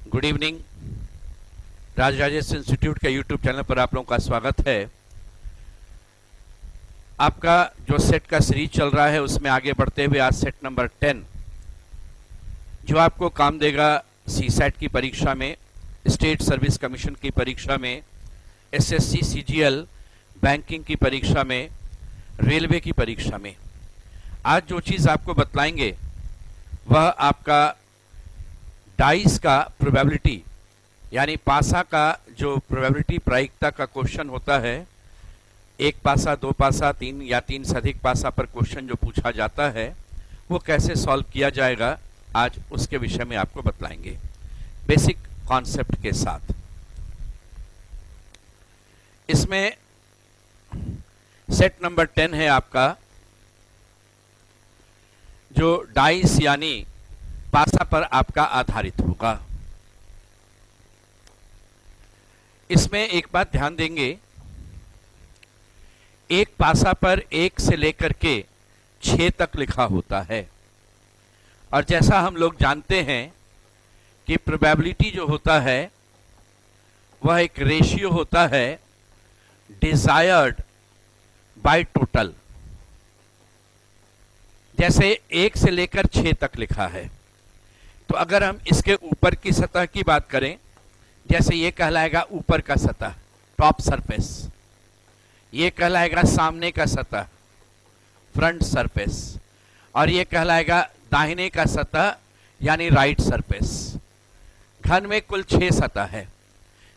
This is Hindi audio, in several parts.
Good evening. राजराजेश इंस्टीट्यूट के यूट्यूब चैनल पर आप लोगों का स्वागत है। आपका जो सेट का सीरीज चल रहा है उसमें आगे बढ़ते हुए आज सेट नंबर 10 जो आपको काम देगा सीसैट की परीक्षा में, स्टेट सर्विस कमीशन की परीक्षा में, एसएससी सीजीएल बैंकिंग की परीक्षा में, रेलवे की परीक्षा में। आज जो चीज़ आपको बतलाएंगे वह आपका डाइस का प्रोबेबिलिटी यानी पासा का जो प्रोबेबिलिटी प्रायिकता का क्वेश्चन होता है, एक पासा, दो पासा, तीन या तीन से अधिक पासा पर क्वेश्चन जो पूछा जाता है वो कैसे सॉल्व किया जाएगा, आज उसके विषय में आपको बतलाएंगे बेसिक कॉन्सेप्ट के साथ। इसमें सेट नंबर 10 है आपका जो डाइस यानी पासा पर आपका आधारित होगा। इसमें एक बात ध्यान देंगे, एक पासा पर 1 से लेकर के 6 तक लिखा होता है और जैसा हम लोग जानते हैं कि प्रोबेबिलिटी जो होता है वह एक रेशियो होता है डिजायर्ड बाय टोटल। जैसे 1 से लेकर 6 तक लिखा है, तो अगर हम इसके ऊपर की सतह की बात करें, जैसे ये कहलाएगा ऊपर का सतह, टॉप सरफेस, ये कहलाएगा सामने का सतह, फ्रंट सरफेस, और ये कहलाएगा दाहिने का सतह यानी राइट सरफेस। घन में कुल 6 सतह है।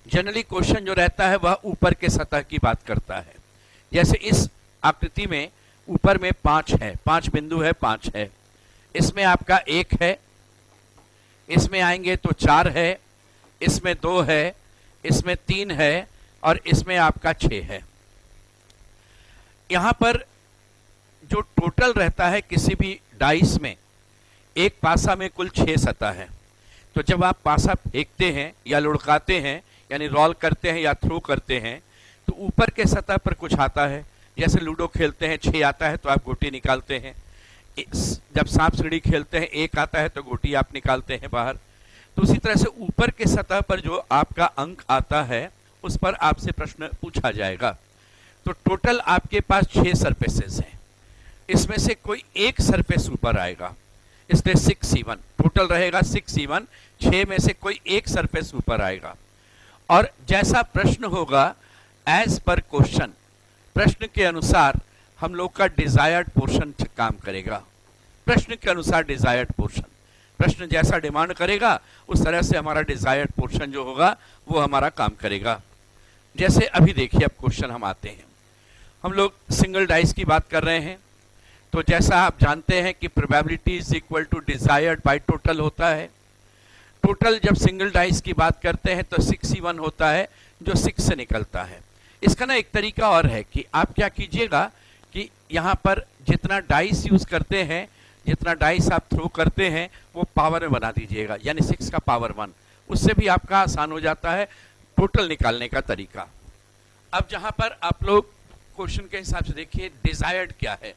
जनरली क्वेश्चन जो रहता है वह ऊपर के सतह की बात करता है। जैसे इस आकृति में ऊपर में 5 है, 5 बिंदु है, 5 है। इसमें आपका 1 है, इसमें आएंगे तो 4 है, इसमें 2 है, इसमें 3 है और इसमें आपका 6 है। यहां पर जो टोटल रहता है किसी भी डाइस में, एक पासा में कुल 6 सतह है। तो जब आप पासा फेंकते हैं या लुढ़काते हैं यानी रोल करते हैं या थ्रो करते हैं, तो ऊपर के सतह पर कुछ आता है। जैसे लूडो खेलते हैं, 6 आता है तो आप गोटी निकालते हैं। जब सांप सीढ़ी खेलते हैं, 1 आता है तो गोटी आप निकालते हैं बाहर। तो उसी तरह से ऊपर के सतह पर जो आपका अंक आता है उस पर आपसे प्रश्न पूछा जाएगा। तो टोटल आपके पास 6 सरफेसेस हैं, इसमें से कोई एक सरफेस ऊपर आएगा, इसलिए 6C1 टोटल रहेगा। 6C1 6 में से कोई एक सरफेस ऊपर आएगा। और जैसा प्रश्न होगा एज पर क्वेश्चन, प्रश्न के अनुसार हम लोग का डिजायर्ड पोर्शन काम करेगा। प्रश्न के अनुसार डिजायर्ड पोर्शन, प्रश्न जैसा डिमांड करेगा उस तरह से हमारा डिजायर्ड पोर्शन जो होगा वो हमारा काम करेगा। जैसे अभी देखिए, अब क्वेश्चन हम आते हैं, हम लोग सिंगल डाइस की बात कर रहे हैं। तो जैसा आप जानते हैं कि probability is equal to desired by total होता है। टोटल जब सिंगल डाइस की बात करते हैं तो 6C1 होता है जो 6 से निकलता है। इसका ना एक तरीका और है कि आप क्या कीजिएगा कि यहाँ पर जितना डाइस यूज करते हैं, जितना डाइस आप थ्रो करते हैं वो पावर में बना दीजिएगा, यानी 6 का पावर 1। उससे भी आपका आसान हो जाता है टोटल निकालने का तरीका। अब जहां पर आप लोग क्वेश्चन के हिसाब से देखिए, डिजायर्ड क्या है।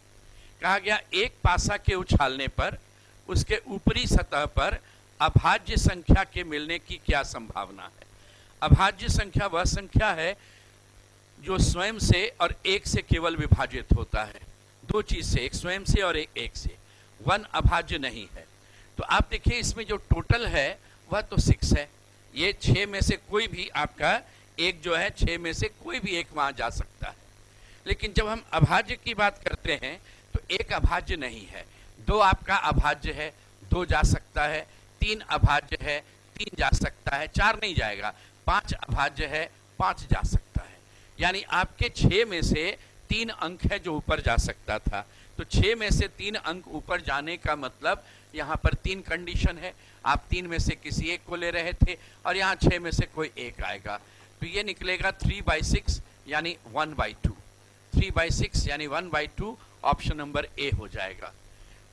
कहा गया एक पासा के उछालने पर उसके ऊपरी सतह पर अभाज्य संख्या के मिलने की क्या संभावना है। अभाज्य संख्या वह संख्या है जो स्वयं से और एक से केवल विभाजित होता है। दो चीज से, एक स्वयं से और एक से। 1 अभाज्य नहीं है। तो आप देखिए इसमें जो टोटल है वह तो 6 है। ये 6 में से कोई भी आपका एक जो है, 6 में से कोई भी एक वहां जा सकता है। लेकिन जब हम अभाज्य की बात करते हैं तो एक अभाज्य नहीं है, 2 आपका अभाज्य है, 2 जा सकता है, 3 अभाज्य है, 3 जा सकता है, 4 नहीं जाएगा, 5 अभाज्य है, 5 जा सकता है। यानी आपके 6 में से 3 अंक है जो ऊपर जा सकता था। तो 6 में से 3 अंक ऊपर जाने का मतलब यहाँ पर 3 कंडीशन है। आप 3 में से किसी एक को ले रहे थे और यहाँ 6 में से कोई एक आएगा, तो ये निकलेगा 3/6 यानी 1/2। 3/6 यानी 1/2 ऑप्शन नंबर ए हो जाएगा।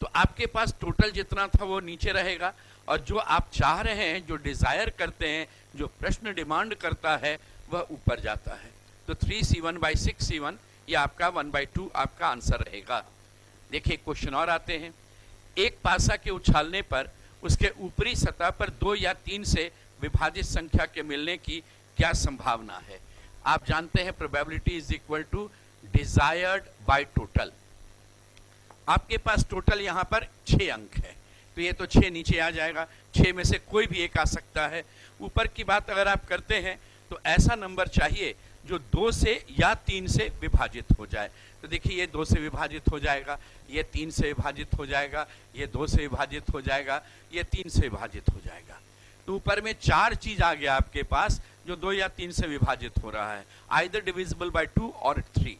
तो आपके पास टोटल जितना था वो नीचे रहेगा और जो आप चाह रहे हैं, जो डिजायर करते हैं, जो प्रश्न डिमांड करता है वह ऊपर जाता है। तो 3C1/6C1 ये आपका 1/2 आपका आंसर रहेगा। देखिए क्वेश्चन और आते हैं। एक पासा के उछालने पर उसके ऊपरी सतह पर 2 या 3 से विभाजित संख्या के मिलने की क्या संभावना है। आप जानते हैं probability is equal to desired by total. आपके पास टोटल यहां पर 6 अंक है, तो ये तो 6 नीचे आ जाएगा, 6 में से कोई भी एक आ सकता है। ऊपर की बात अगर आप करते हैं तो ऐसा नंबर चाहिए जो 2 से या 3 से विभाजित हो जाए। तो देखिए ये 2 से विभाजित हो जाएगा, ये 3 से विभाजित हो जाएगा, ये 2 से विभाजित हो जाएगा, ये 3 से विभाजित हो जाएगा। तो ऊपर में 4 चीज आ गया आपके पास जो 2 या 3 से विभाजित हो रहा है, आइदर डिविजिबल बाय 2 और 3।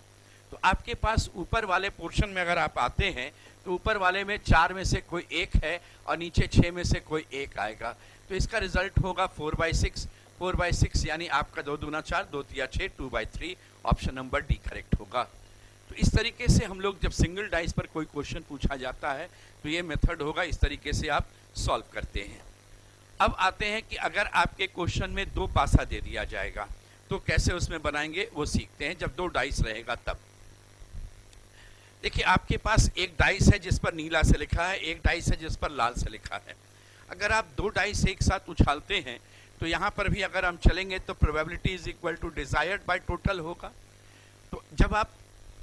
तो आपके पास ऊपर वाले पोर्शन में अगर आप आते हैं तो ऊपर वाले में 4 में से कोई एक है और नीचे 6 में से कोई एक आएगा। तो इसका रिजल्ट होगा 4/6। 4/6 यानी आपका 2 दूना 4, 2 तिया 6, 2/3। ऑप्शन नंबर डी करेक्ट होगा। तो इस तरीके से हम लोग जब सिंगल डाइस पर कोई क्वेश्चन पूछा जाता है तो ये मेथड होगा, इस तरीके से आप सॉल्व करते हैं। अब आते हैं कि अगर आपके क्वेश्चन में 2 पासा दे दिया जाएगा तो कैसे उसमें बनाएंगे वो सीखते हैं। जब 2 डाइस रहेगा तब देखिए आपके पास एक डाइस है जिस पर नीला से लिखा है, एक डाइस है जिस पर लाल से लिखा है। अगर आप 2 डाइस एक साथ उछालते हैं तो यहां पर भी अगर हम चलेंगे तो probability is equal to desired by total होगा। तो जब आप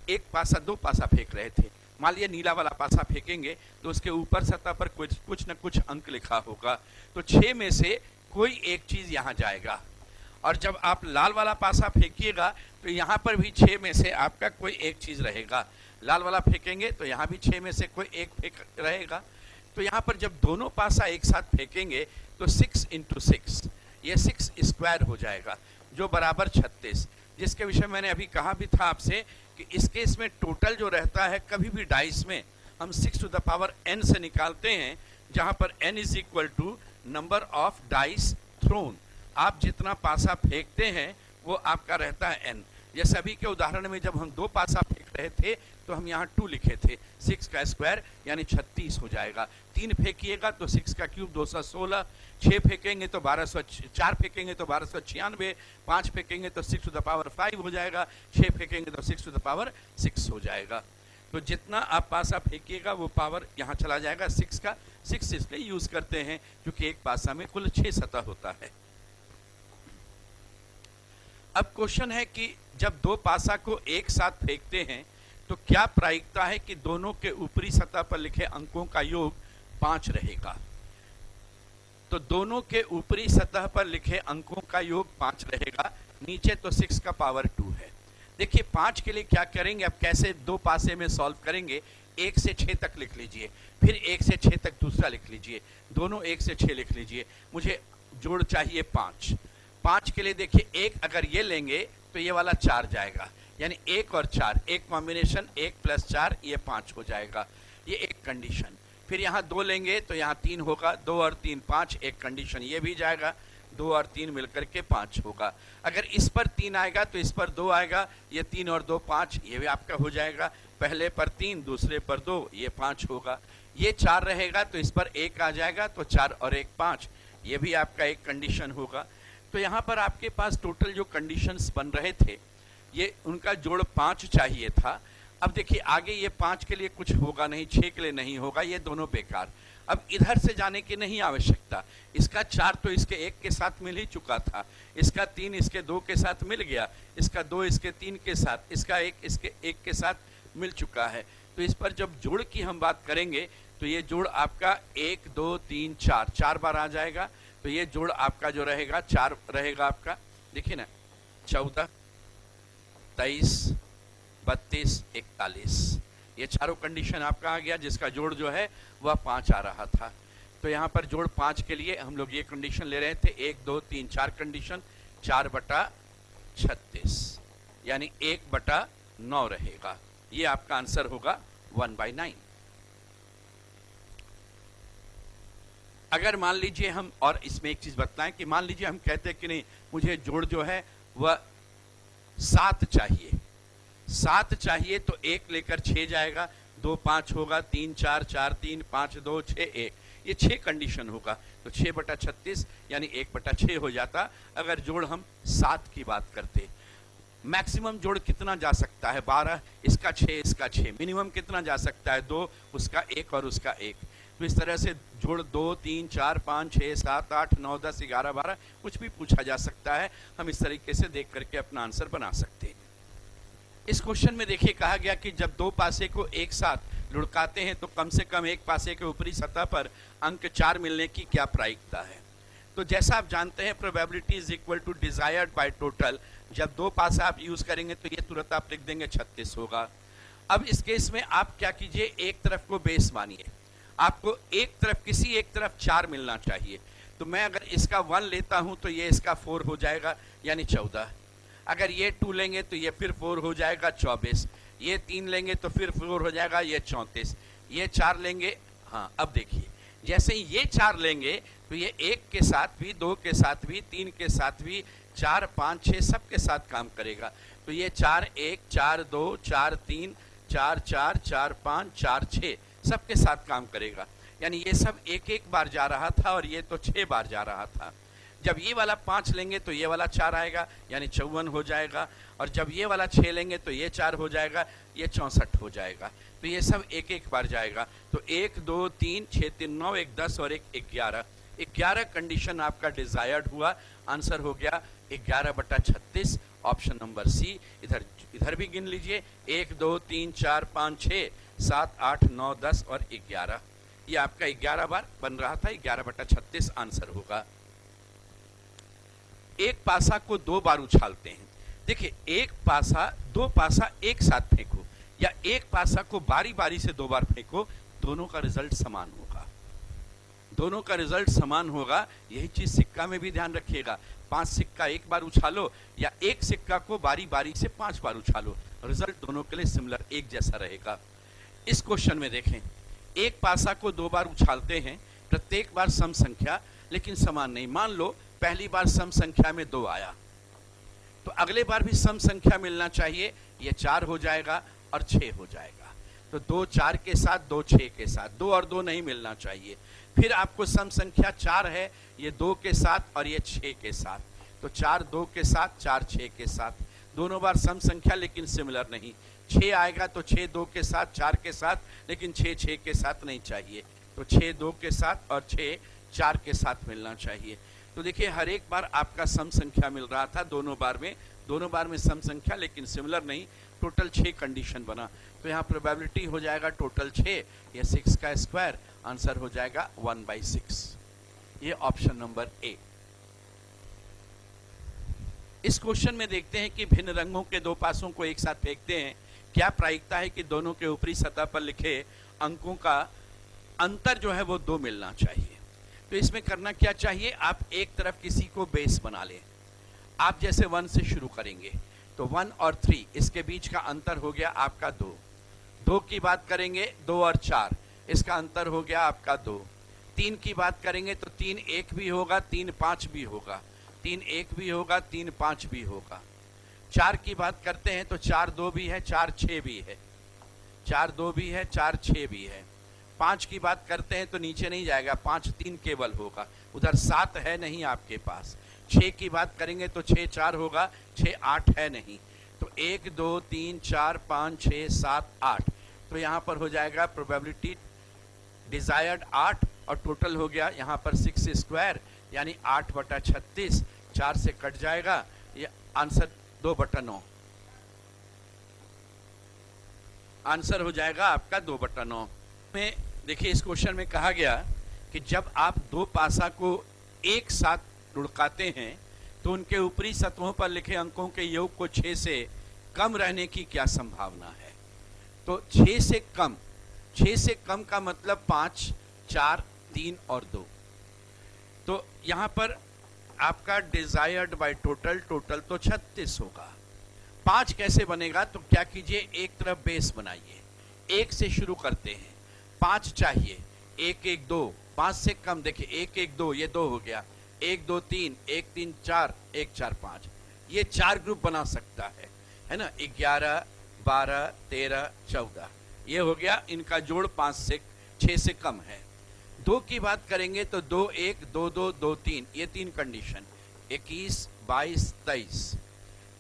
एक पासा 2 पासा फेंक रहे थे, मान लिया नीला वाला पासा फेंकेंगे तो उसके ऊपर सतह पर कुछ न कुछ अंक लिखा होगा, तो 6 में से कोई एक चीज यहां जाएगा। और जब आप लाल वाला पासा फेंकिएगा तो यहां पर भी 6 में से आपका कोई एक चीज रहेगा। लाल वाला फेंकेंगे तो यहां भी 6 में से कोई एक फेंक रहेगा। तो यहां पर जब दोनों पासा एक साथ फेंकेंगे तो 6 × 6, ये 6 स्क्वायर हो जाएगा जो बराबर 36, जिसके विषय मैंने अभी कहा भी था आपसे कि इस केस में टोटल जो रहता है कभी भी डाइस में हम 6n से निकालते हैं, जहां पर n is equal to number of dice thrown. आप जितना पासा फेंकते हैं वो आपका रहता है n। जैसे अभी के उदाहरण में जब हम 2 पासा फेंक रहे थे तो हम यहाँ 2 लिखे थे, 6 का स्क्वायर यानी 36 हो जाएगा। 3 फेंकिएगा तो 6 का क्यूब 216, 6 फेंकेंगे तो 4 फेंकेंगे तो 1296, 5 फेंकेंगे तो 6⁵ हो जाएगा, 6 फेंकेंगे तो 6⁶ हो जाएगा। तो जितना आप पासा फेंकिएगा वो पावर यहाँ चला जाएगा 6 का। 6 इसलिए यूज करते हैं क्योंकि एक पासा में कुल 6 सतह होता है। अब क्वेश्चन है कि जब 2 पासा को एक साथ फेंकते हैं तो क्या प्रायिकता है कि दोनों के ऊपरी सतह पर लिखे अंकों का योग 5 रहेगा। तो दोनों के ऊपरी सतह पर लिखे अंकों का योग 5 रहेगा, नीचे तो 6 का पावर 2 है। देखिए 5 के लिए क्या करेंगे, अब कैसे 2 पासे में सॉल्व करेंगे। 1 से 6 तक लिख लीजिए, फिर 1 से 6 तक दूसरा लिख लीजिए, दोनों 1 से 6 लिख लीजिए। मुझे जोड़ चाहिए 5। 5 के लिए देखिए 1 अगर ये लेंगे तो ये वाला 4 जाएगा, यानी 1 और 4 एक कॉम्बिनेशन, 1 + 4 ये 5 हो जाएगा, ये एक कंडीशन। फिर यहाँ 2 लेंगे तो यहाँ 3 होगा, 2 और 3 5, एक कंडीशन ये भी जाएगा, 2 और 3 मिलकर के 5 होगा। अगर इस पर 3 आएगा तो इस पर 2 आएगा, ये 3 और 2 5, ये भी आपका हो जाएगा। पहले पर 3 दूसरे पर 2, ये 5 होगा। ये 4 रहेगा तो इस पर 1 आ जाएगा, तो 4 और 1 5, ये भी आपका एक कंडीशन होगा। तो यहाँ पर आपके पास टोटल जो कंडीशंस बन रहे थे ये उनका जोड़ 5 चाहिए था। अब देखिए आगे ये 5 के लिए कुछ होगा नहीं, 6 के लिए नहीं होगा, ये दोनों बेकार। अब इधर से जाने की नहीं आवश्यकता, इसका 4 तो इसके 1 के साथ मिल ही चुका था, इसका 3 इसके 2 के साथ मिल गया, इसका 2 इसके 3 के साथ, इसका 1 इसके 1 के साथ मिल चुका है। तो इस पर जब जोड़ की हम बात करेंगे तो ये जोड़ आपका 1 2 3 4 4 बार आ जाएगा। तो ये जोड़ आपका जो रहेगा 4 रहेगा आपका, देखिए ना, 14 23 32 41, ये चारों कंडीशन आपका आ गया, जिसका जोड़ जो है वह 5 आ रहा था। तो यहाँ पर जोड़ 5 के लिए हम लोग ये कंडीशन ले रहे थे, 1 2 3 4 कंडीशन, 4/36 यानी 1/9 रहेगा। ये आपका आंसर होगा 1/9। अगर मान लीजिए हम, और इसमें एक चीज बताएं कि मान लीजिए हम कहते हैं कि नहीं मुझे जोड़ जो है वह 7 चाहिए, 7 चाहिए, तो 1 लेकर 6 जाएगा, 2 5 होगा, 3 4 4 3 5 2 6 1, ये 6 कंडीशन होगा। तो 6/36 यानी 1/6 हो जाता अगर जोड़ हम 7 की बात करते। मैक्सिमम जोड़ कितना जा सकता है 12, इसका 6 इसका 6, मिनिमम कितना जा सकता है 2, उसका 1 और उसका 1। तो इस तरह से जोड़ 2 3 4 5 6 7 8 9 10 11 12 कुछ भी पूछा जा सकता है। हम इस तरीके से देख करके अपना आंसर बना सकते हैं। इस क्वेश्चन में देखिए कहा गया कि जब दो पासे को एक साथ लुढ़काते हैं तो कम से कम एक पासे के ऊपरी सतह पर अंक 4 मिलने की क्या प्रायिकता है। तो जैसा आप जानते हैं probability is equal to desired by total. जब दो पासा आप यूज करेंगे तो ये तुरंत आप लिख देंगे 36 होगा। अब इस केस में आप क्या कीजिए, एक तरफ को बेस मानिए, आपको एक तरफ किसी एक तरफ 4 मिलना चाहिए। तो मैं अगर इसका 1 लेता हूं तो ये इसका 4 हो जाएगा यानी 14। अगर ये 2 लेंगे तो ये फिर 4 हो जाएगा 24। ये 3 लेंगे तो फिर 4 हो जाएगा ये 34। ये 4 लेंगे, हाँ अब देखिए जैसे ही ये 4 लेंगे तो ये 1 के साथ भी, 2 के साथ भी, 3 के साथ भी, 4 5 6 सब के साथ काम करेगा। तो ये 4 1 4 2 4 3 4 4 4 5 4 6 सब के साथ काम करेगा। यानी ये सब एक एक बार जा रहा था और ये तो 6 बार जा रहा था। जब ये वाला 5 लेंगे तो ये वाला 4 आएगा यानी 54 हो जाएगा। और जब ये वाला 6 लेंगे तो ये 4 हो जाएगा, ये 64 हो जाएगा। तो ये सब एक एक बार जाएगा। तो 1 2 3 6 3 9 1 10 और 1 11। 11 कंडीशन आपका डिजायर्ड हुआ। आंसर हो गया 11/36, ऑप्शन नंबर सी। इधर भी गिन लीजिए 1 2 3 4 5 6 7 8 9 10 और 11। ये आपका 11 बार बन रहा था। 11/36 आंसर होगा। एक पासा को 2 बार उछालते हैं। देखिए एक पासा, 2 पासा एक साथ फेंको या एक पासा को बारी बारी से 2 बार फेंको, दोनों का रिजल्ट समान होगा। दोनों का रिजल्ट समान होगा। यही चीज सिक्का में भी ध्यान रखिएगा। 5 सिक्का एक बार उछालो या एक सिक्का को बारी बारी से 5 बार उछालो, रिजल्ट दोनों के लिए सिमिलर, एक जैसा रहेगा। इस क्वेश्चन में देखें, एक पासा को 2 बार उछालते हैं, प्रत्येक बार सम संख्या लेकिन समान नहीं। मान लो पहली बार सम संख्या में 2 आया तो अगले बार भी सम संख्या मिलना चाहिए। ये 4 हो जाएगा और 6 हो जाएगा। तो 2 4 के साथ, 2 6 के साथ, 2 और 2 नहीं मिलना चाहिए। फिर आपको सम संख्या 4 है, ये 2 के साथ और ये 6 के साथ। तो 4 2 के साथ, 4 6 के साथ, दोनों बार सम संख्या लेकिन सिमिलर नहीं। 6 आएगा तो 6 2 के साथ, 4 के साथ, लेकिन 6 6 के साथ नहीं चाहिए। तो 6 2 के साथ और 6 4 के साथ मिलना चाहिए। तो देखिए हर एक बार आपका सम संख्या मिल रहा था, दोनों बार में सम संख्या लेकिन सिमिलर नहीं। टोटल 6 कंडीशन बना। तो यहाँ प्रोबेबिलिटी हो जाएगा टोटल 6, ये 6 का स्क्वायर, आंसर हो जाएगा 1/6। ये ऑप्शन नंबर ए। इस क्वेश्चन में देखते हैं कि भिन्न रंगों के 2 पासों को एक साथ फेंकते हैं, क्या प्रायिकता है कि दोनों के ऊपरी सतह पर लिखे अंकों का अंतर जो है वो 2 मिलना चाहिए। तो इसमें करना क्या चाहिए, आप एक तरफ किसी को बेस बना लें। आप जैसे 1 से शुरू करेंगे तो 1 और 3 इसके बीच का अंतर हो गया आपका 2। 2 की बात करेंगे 2 और 4 इसका अंतर हो गया आपका 2। 3 की बात करेंगे तो 3 1 भी होगा, 3 5 भी होगा, 3 1 भी होगा, 3 5 भी होगा। 4 की बात करते हैं तो 4 2 भी है, 4 6 भी है, 4 2 भी है, 4 6 भी है। 5 की बात करते हैं तो नीचे नहीं जाएगा, 5 3 केवल होगा, उधर 7 है नहीं आपके पास। 6 की बात करेंगे तो 6 4 होगा, 6 8 है नहीं। तो 1 2 3 4 5 6 7 8। तो यहाँ पर हो जाएगा प्रोबेबिलिटी डिजायर्ड 8 और टोटल हो गया यहाँ पर 6 स्क्वायर यानी 8/36। 4 से कट जाएगा, ये आंसर 2/9 आंसर हो जाएगा आपका 2/9 में। देखिए इस क्वेश्चन में कहा गया कि जब आप 2 पासा को एक साथ लुढ़काते हैं तो उनके ऊपरी सतहों पर लिखे अंकों के योग को 6 से कम रहने की क्या संभावना है। तो 6 से कम का मतलब 5 4 3 और 2। तो यहां पर आपका डिजायर्ड बाय टोटल तो 36 होगा। 5 कैसे बनेगा, तो क्या कीजिए एक तरफ बेस बनाइए, 1 से शुरू करते हैं। 5 चाहिए, 1 1 2, 5 से कम, देखिए 1 1 2 ये 2 हो गया, 1 2 3 1 3 4 1 4 5, ये 4 ग्रुप बना सकता है ना। 11 12 13 14 ये हो गया, इनका जोड़ 5 से 6 से कम है। 2 की बात करेंगे तो 2 1 2 2 2 3 ये 3 कंडीशन, 21 22 23।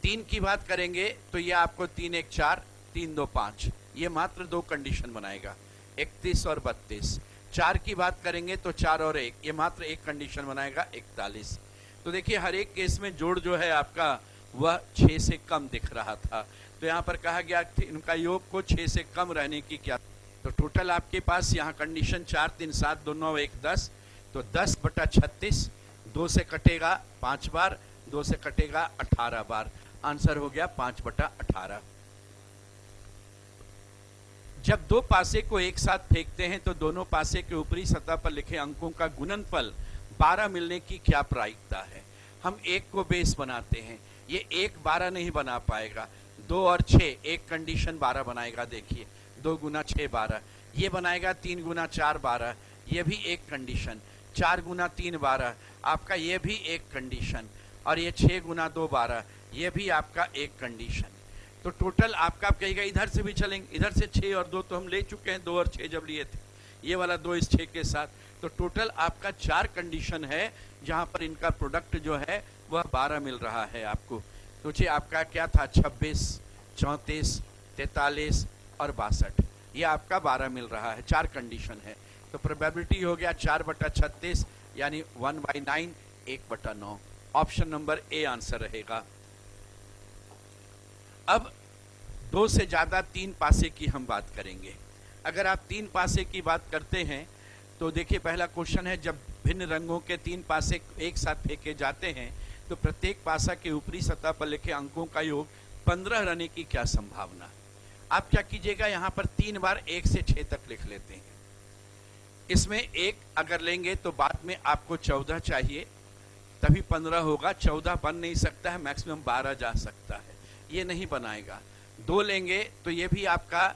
3 की बात करेंगे तो ये आपको 3 1 4 3 2 5 ये मात्र 2 कंडीशन बनाएगा, 31 और 32। 4 की बात करेंगे तो 4 और 1, ये मात्र एक कंडीशन बनाएगा 41। तो देखिए हर एक केस में जोड़ जो है आपका वह 6 से कम दिख रहा था, तो यहाँ पर कहा गया कि इनका योग को 6 से कम रहने की क्या, तो टोटल आपके पास यहाँ कंडीशन 4 3 7 2 9 1 10, तो 10/36, 2 से कटेगा 5 बार, 2 से कटेगा 18 बार, आंसर हो गया 5/18। जब दो पासे को एक साथ फेंकते हैं तो दोनों पासे के ऊपरी सतह पर लिखे अंकों का गुणनफल 12 मिलने की क्या प्रायिकता है। हम एक को बेस बनाते हैं, ये 1 12 नहीं बना पाएगा, 2 और 6 एक कंडीशन 12 बनाएगा, देखिए 2 गुना 6 12, ये बनाएगा 3 गुना 4 12, ये भी एक कंडीशन, 4 गुना 3 12 आपका, ये भी एक कंडीशन, और ये 6 गुना 2 12, ये भी आपका एक कंडीशन। तो टोटल आपका आप कहेगा इधर से भी चलेंगे, इधर से 6 और 2 तो हम ले चुके हैं, 2 और 6 जब लिए थे, ये वाला 2 इस 6 के साथ, तो टोटल आपका 4 कंडीशन है जहां पर इनका प्रोडक्ट जो है वह 12 मिल रहा है आपको। सोचिए आपका क्या था, 26 34 43 और 62, ये आपका 12 मिल रहा है, 4 कंडीशन है, तो प्रोबेबिलिटी हो गया 4/36 यानी 1/9, 1/9। ऑप्शन नंबर ए आंसर रहेगा। अब 2 से ज्यादा 3 पासे की हम बात करेंगे। अगर आप 3 पासे की बात करते हैं तो देखिए पहला क्वेश्चन है, जब भिन्न रंगों के 3 पासे एक साथ फेंके जाते हैं तो प्रत्येक पासा के ऊपरी सतह पर लिखे अंकों का योग 15 रहने की क्या संभावना। आप क्या कीजिएगा, यहां पर 3 बार 1 से 6 तक लिख लेते हैं। इसमें 1 अगर लेंगे तो बाद में आपको 14 चाहिए, तभी 15 होगा, 14 बन नहीं सकता है, मैक्सिमम 12 जा सकता है, ये नहीं बनाएगा। 2 लेंगे तो ये भी आपका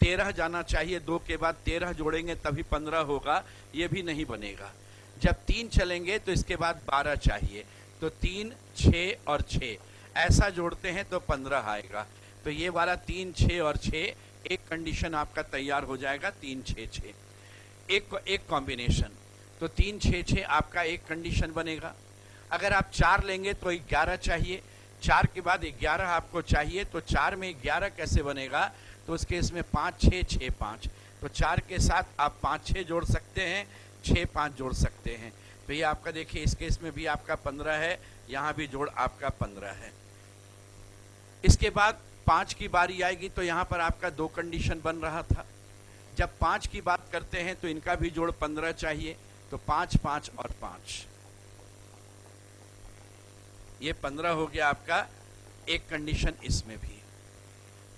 13 जाना चाहिए, 2 के बाद 13 जोड़ेंगे तभी 15 होगा, ये भी नहीं बनेगा। जब 3 चलेंगे तो इसके बाद 12 चाहिए, तो 3 6 और 6 ऐसा जोड़ते हैं तो 15 आएगा, तो ये वाला 3 6 और 6 एक कंडीशन आपका तैयार हो जाएगा, 3 6 6 एक कॉम्बिनेशन, तो 3 6 6 आपका एक कंडीशन बनेगा। अगर आप 4 लेंगे तो 11 चाहिए, 4 के बाद 11 आपको चाहिए, तो 4 में 11 कैसे बनेगा, तो उस केस में 5 6 6 5, तो 4 के साथ आप 5 6 जोड़ सकते हैं, 6 5 जोड़ सकते हैं, तो ये आपका देखिए इस केस में भी आपका 15 है, यहाँ भी जोड़ आपका 15 है। इसके बाद 5 की बारी आएगी तो यहाँ पर आपका 2 कंडीशन बन रहा था। जब 5 की बात करते हैं तो इनका भी जोड़ 15 चाहिए, तो 5 5 और 5, ये 15 हो गया आपका, एक कंडीशन इसमें भी।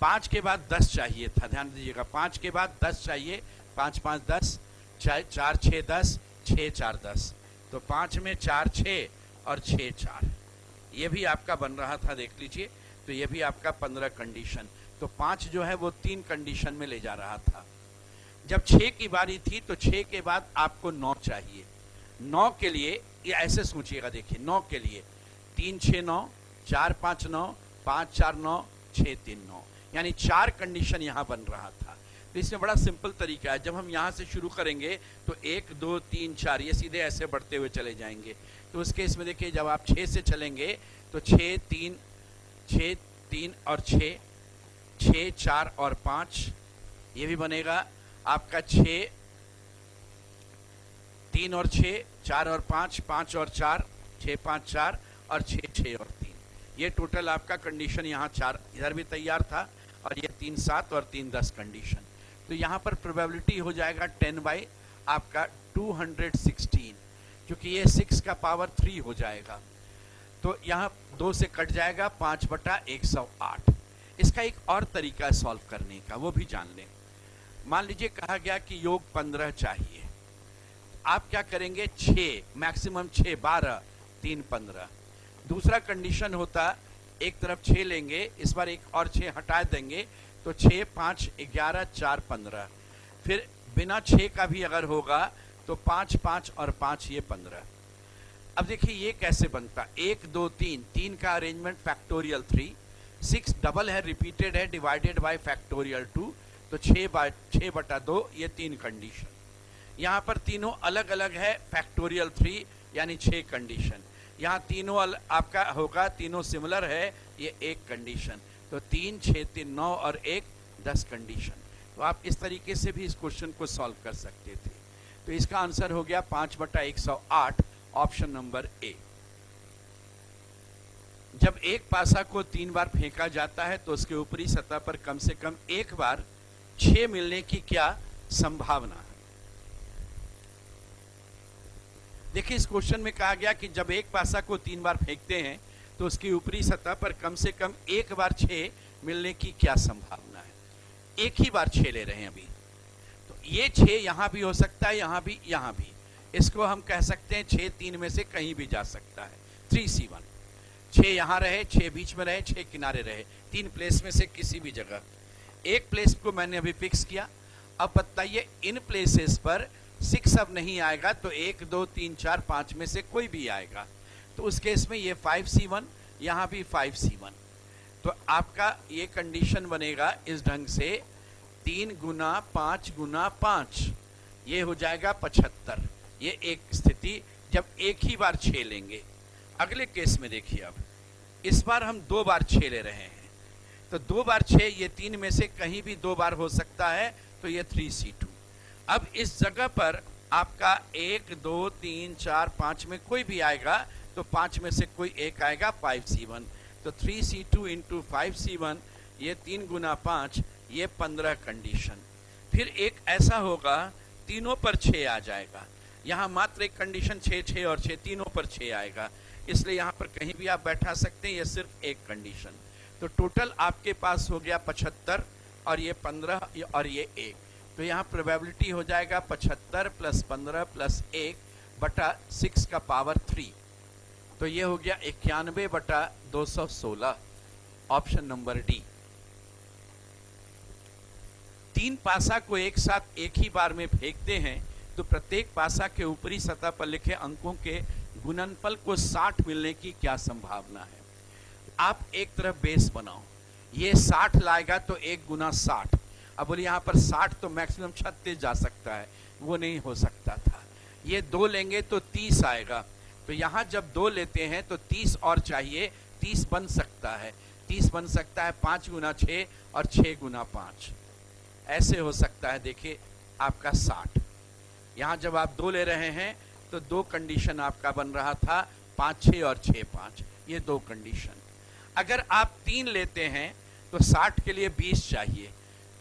5 के बाद 10 चाहिए था, ध्यान दीजिएगा, 5 के बाद 10 चाहिए, 5 5 10, 4 6 10, 6 4 10, तो 5 में 4 6 और 6 4, ये भी आपका बन रहा था, देख लीजिए, तो ये भी आपका 15 कंडीशन, तो 5 जो है वो 3 कंडीशन में ले जा रहा था। जब 6 की बारी थी तो 6 के बाद आपको 9 चाहिए। 9 के लिए ये ऐसे सोचिएगा, देखिए 9 के लिए 3 6 9, 4 5 9, 5 4 9, 6 3 9, यानी 4 कंडीशन यहाँ बन रहा था। तो इसमें बड़ा सिंपल तरीका है, जब हम यहाँ से शुरू करेंगे तो 1 2 3 4 ये सीधे ऐसे बढ़ते हुए चले जाएंगे। तो उस केस में देखिए जब आप 6 से चलेंगे तो 6 3 और 6 6 4 और 5, ये भी बनेगा आपका 6 3 और 6, 4 और 5, 5 और 4, 6 5 4 और 6 6 और 3, ये टोटल आपका कंडीशन यहाँ 4 इधर भी तैयार था, और ये 3 7 और 3 10 कंडीशन। तो यहाँ पर प्रोबेबिलिटी हो जाएगा 10 बाई आपका 216, क्योंकि ये 6 का पावर 3 हो जाएगा, तो यहाँ 2 से कट जाएगा 5/108। इसका एक और तरीका है सॉल्व करने का, वो भी जान लें। मान लीजिए कहा गया कि योग 15 चाहिए, आप क्या करेंगे, 6 मैक्सिमम 6 12 3 15। दूसरा कंडीशन होता, एक तरफ 6 लेंगे, इस बार एक और 6 हटा देंगे, तो 6 5 11 4 15, फिर बिना 6 का भी अगर होगा तो 5 5 और 5 ये 15। अब देखिए ये कैसे बनता, 1 2 3 का अरेंजमेंट फैक्टोरियल 3, 6 डबल है, रिपीटेड है, डिवाइडेड बाय फैक्टोरियल 2, तो 6/2 ये 3 कंडीशन। यहाँ पर तीनों अलग अलग है, फैक्टोरियल 3 यानी 6 कंडीशन, यहाँ तीनों आपका होगा, तीनों सिमिलर है, ये एक कंडीशन, तो 3 6 3 9 और 1 10 कंडीशन। तो आप इस तरीके से भी इस क्वेश्चन को सॉल्व कर सकते थे। तो इसका आंसर हो गया 5/108, ऑप्शन नंबर ए। जब एक पासा को 3 बार फेंका जाता है तो उसके ऊपरी सतह पर कम से कम एक बार 6 मिलने की क्या संभावना है? देखिए, इस क्वेश्चन में कहा गया कि जब एक पासा को 3 बार फेंकते हैं तो उसकी ऊपरी सतह पर कम से कम एक बार 6 मिलने की क्या संभावना है? एक ही बार 6 ले रहे हैं अभी, तो ये 6 यहां भी हो सकता है, यहां भी, यहां भी। इसको हम कह सकते हैं 6 3 में से कहीं भी जा सकता है। 3C1, 6 यहां रहे, 6 बीच में रहे, 6 किनारे रहे, 3 प्लेस में से किसी भी जगह। एक प्लेस को मैंने अभी फिक्स किया। अब बताइए, इन प्लेसेस पर 6 अब नहीं आएगा तो 1 2 3 4 5 में से कोई भी आएगा। तो उस केस में ये 5C1, यहाँ भी 5C1। तो आपका ये कंडीशन बनेगा इस ढंग से, 3 गुना 5 गुना 5, ये हो जाएगा 75। ये एक स्थिति जब एक ही बार 6 लेंगे। अगले केस में देखिए, अब इस बार हम 2 बार 6 ले रहे हैं, तो 2 बार 6, ये 3 में से कहीं भी 2 बार हो सकता है, तो ये 3C2। अब इस जगह पर आपका 1 2 3 4 5 में कोई भी आएगा, तो 5 में से कोई एक आएगा, 5C1। तो 3C2 इंटू 5C1, ये 3 गुना 5, ये 15 कंडीशन। फिर एक ऐसा होगा, तीनों पर 6 आ जाएगा। यहाँ मात्र एक कंडीशन 6 6 और 6, तीनों पर 6 आएगा, इसलिए यहाँ पर कहीं भी आप बैठा सकते हैं, ये सिर्फ एक कंडीशन। तो टोटल आपके पास हो गया 75 और ये 15 और ये 1। तो यहाँ प्रोबेबिलिटी हो जाएगा 75 + 15 + 1 बटा 6 का पावर 3। तो ये हो गया 91/216, ऑप्शन नंबर डी। 3 पासा को एक साथ एक ही बार में फेंकते हैं तो प्रत्येक पासा के ऊपरी सतह पर लिखे अंकों के गुणनफल को 60 मिलने की क्या संभावना है? आप एक तरफ बेस बनाओ, ये 60 लाएगा तो 1 गुना 60। अब बोलिए यहाँ पर 60 तो मैक्सिमम 36 जा सकता है, वो नहीं हो सकता था। ये 2 लेंगे तो 30 आएगा, तो यहाँ जब 2 लेते हैं तो 30 और चाहिए, 30 बन सकता है। 30 बन सकता है 5 गुना 6 और 6 गुना 5, ऐसे हो सकता है। देखिए आपका 60। यहाँ जब आप 2 ले रहे हैं तो 2 कंडीशन आपका बन रहा था, 5 6 और 6 5, ये 2 कंडीशन। अगर आप 3 लेते हैं तो 60 के लिए 20 चाहिए,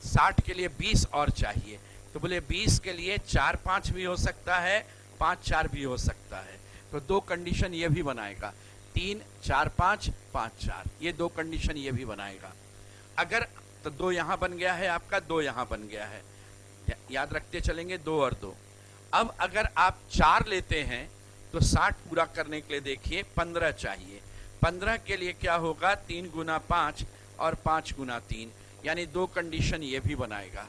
60 के लिए 20 और चाहिए, तो बोले 20 के लिए 4 5 भी हो सकता है, 5 4 भी हो सकता है। तो 2 कंडीशन ये भी बनाएगा, 3 4 5 5 4, ये 2 कंडीशन ये भी बनाएगा। अगर तो 2 यहाँ बन गया है आपका, 2 यहाँ बन गया है, याद रखते चलेंगे 2 और 2। अब अगर आप 4 लेते हैं तो 60 पूरा करने के लिए देखिए 15 चाहिए। 15 के लिए क्या होगा, 3 गुना 5 और 5 गुना 3, यानी 2 कंडीशन ये भी बनाएगा।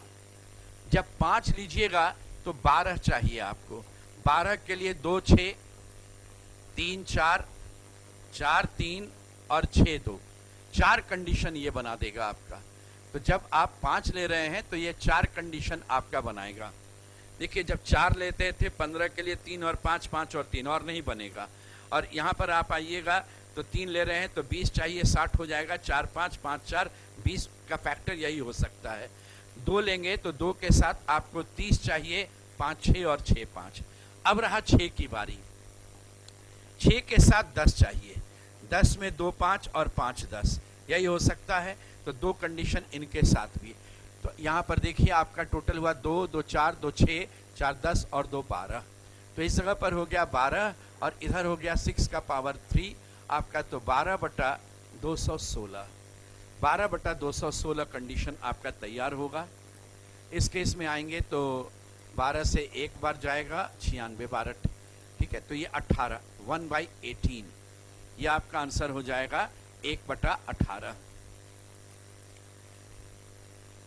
जब 5 लीजिएगा तो 12 चाहिए आपको। 12 के लिए 2 6 3 4 4 3 और 6 2, 4 कंडीशन ये बना देगा आपका। तो जब आप 5 ले रहे हैं तो ये 4 कंडीशन आपका बनाएगा। देखिए जब 4 लेते थे 15 के लिए 3 और 5, 5 और 3, और नहीं बनेगा। और यहाँ पर आप आइएगा तो 3 ले रहे हैं तो 20 चाहिए, 60 हो जाएगा, 4 5 5 4, 20 का फैक्टर यही हो सकता है। 2 लेंगे तो 2 के साथ आपको 30 चाहिए, 5 6 और 6 5। अब रहा 6 की बारी। 6 के साथ 10 चाहिए, 10 में 2 5 और 5 10, यही हो सकता है। तो 2 कंडीशन इनके साथ भी। तो यहाँ पर देखिए आपका टोटल हुआ 2 2 4 2 6 4 10 और 2 12। तो इस जगह पर हो गया 12 और इधर हो गया 6 का पावर 3 आपका। तो 12/216, 12/216 कंडीशन आपका तैयार होगा। इस केस में आएंगे तो 12 से एक बार जाएगा, 96 12, ठीक है। तो ये 18, 1/18, ये आपका आंसर हो जाएगा 1/18।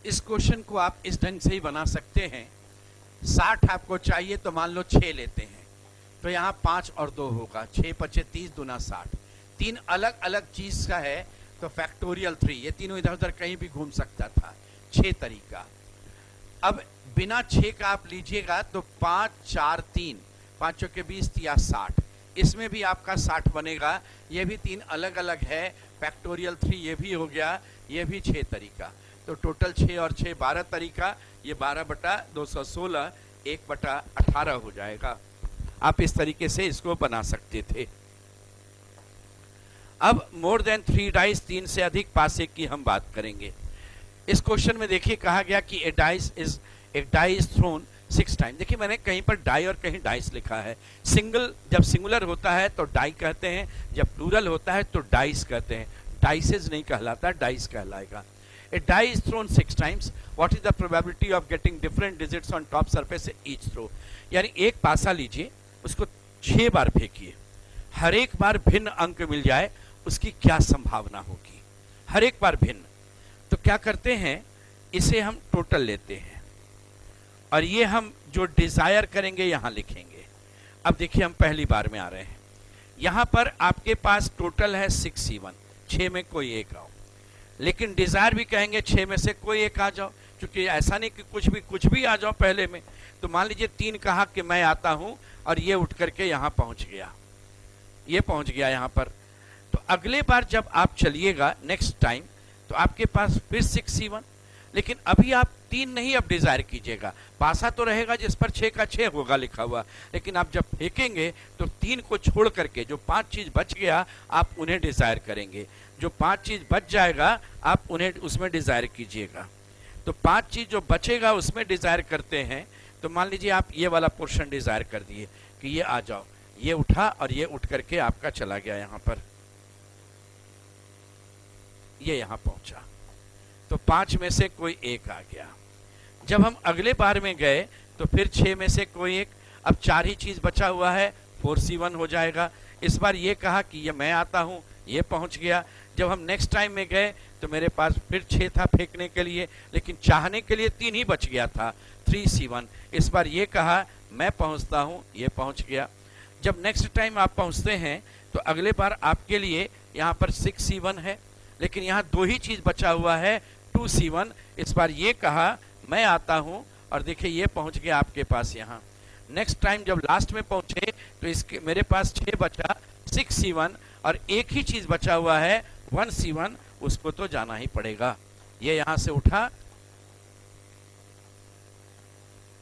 इस क्वेश्चन को आप इस ढंग से ही बना सकते हैं। 60 आपको चाहिए तो मान लो 6 लेते हैं तो यहाँ 5 और 2 होगा, 6 5 30 दूना 60। 3 अलग अलग चीज का है तो फैक्टोरियल 3, ये तीनों इधर उधर कहीं भी घूम सकता था। 6 तरीका। अब बिना 6 का आप लीजिएगा तो 5 4 3, 5 के 20 या 60, इसमें भी आपका 60 बनेगा। ये भी 3 अलग अलग है, फैक्टोरियल 3 ये भी हो गया, ये भी 6 तरीका। तो टोटल 6 और 6 12 तरीका, ये 12/216 1/18 हो जाएगा। आप इस तरीके से इसको बना सकते थे। अब मोर देन 3 डाइस, 3 से अधिक पासे की हम बात करेंगे। इस क्वेश्चन में देखिए कहा गया कि ए डाई इज थ्रोन 6 टाइम। देखिए मैंने कहीं पर डाई और कहीं डाइस लिखा है। जब सिंगुलर होता है तो डाई कहते हैं, जब प्लूरल होता है तो डाइस कहते हैं। डाइसेस नहीं कहलाता, डाइस कहलाएगा। A die is thrown 6 times, what is the probability of getting different digits on top surface each throw. यानी एक पासा लीजिए, उसको 6 बार फेंकिए, हर एक बार भिन्न अंक मिल जाए, उसकी क्या संभावना होगी, हर एक बार भिन्न। तो क्या करते हैं, इसे हम टोटल लेते हैं और ये हम जो डिजायर करेंगे यहां लिखेंगे। अब देखिए हम पहली बार में आ रहे हैं, यहां पर आपके पास टोटल है 6C1, 6 में कोई एक आओ, लेकिन डिजायर भी कहेंगे 6 में से कोई एक आ जाओ, क्योंकि ऐसा नहीं कि कुछ भी आ जाओ पहले में। तो मान लीजिए 3 कहा कि मैं आता हूं और ये उठ करके यहां पहुंच गया, ये पहुंच गया यहां पर। तो अगले बार जब आप चलिएगा नेक्स्ट टाइम, तो आपके पास फिर 6C1, लेकिन अभी आप 3 नहीं अब डिजायर कीजिएगा। पासा तो रहेगा जिस पर 6 का 6 होगा लिखा हुआ, लेकिन आप जब फेंकेंगे तो 3 को छोड़ करके जो 5 चीज बच गया आप उन्हें डिजायर करेंगे। जो 5 चीज बच जाएगा आप उन्हें उसमें डिजायर कीजिएगा। तो 5 चीज जो बचेगा उसमें डिजायर करते हैं। तो मान लीजिए आप ये वाला पोर्शन डिजायर कर दिए कि ये आ जाओ, ये उठा और ये उठ करके आपका चला गया यहां पर, ये यहां पहुंचा। तो 5 में से कोई एक आ गया। जब हम अगले बार में गए तो फिर 6 में से कोई एक, अब 4 ही चीज बचा हुआ है, 4C1 हो जाएगा। इस बार ये कहा कि ये मैं आता हूं, ये पहुंच गया। जब हम नेक्स्ट टाइम में गए तो मेरे पास फिर 6 था फेंकने के लिए, लेकिन चाहने के लिए 3 ही बच गया था, 3C1। इस बार ये कहा मैं पहुंचता हूं, ये पहुंच गया। जब नेक्स्ट टाइम आप पहुंचते हैं तो अगले बार आपके लिए यहाँ पर 6C1 है, लेकिन यहाँ 2 ही चीज बचा हुआ है, 2C1। इस बार ये कहा मैं आता हूं और देखिए ये पहुंच गया आपके पास यहाँ। नेक्स्ट टाइम जब लास्ट में पहुंचे तो इसके मेरे पास 6 बचा, 6C1, और एक ही चीज बचा हुआ है 1C1, उसको तो जाना ही पड़ेगा। ये यहां से उठा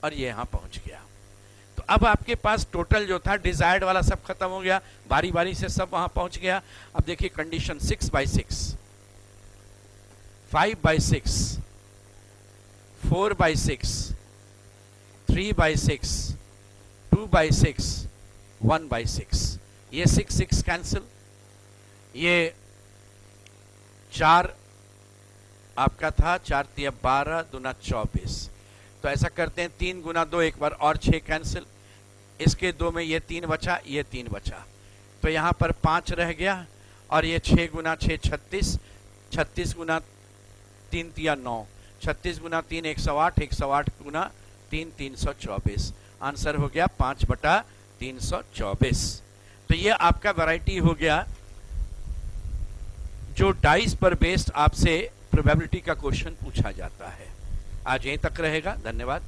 और ये यहां पहुंच गया। तो अब आपके पास टोटल जो था डिजायर्ड वाला सब खत्म हो गया, बारी बारी से सब वहां पहुंच गया। अब देखिए कंडीशन 6/6, 5/6, 4/6, 3/6, 2/6, 1/6। ये 6 कैंसिल, ये 4 आपका था, 4 × 12 दूना 24। तो ऐसा करते हैं 3 × 2, एक बार और 6 कैंसिल, इसके 2 में ये 3 बचा, ये 3 बचा, तो यहां पर 5 रह गया। और ये 6 × 6 36, 36 × 3 × 9, 36 × 3 108, 108 × 3 324। आंसर हो गया 5/324। तो ये आपका वैरायटी हो गया जो डाइस पर बेस्ड आपसे प्रोबेबिलिटी का क्वेश्चन पूछा जाता है। आज यहीं तक रहेगा, धन्यवाद।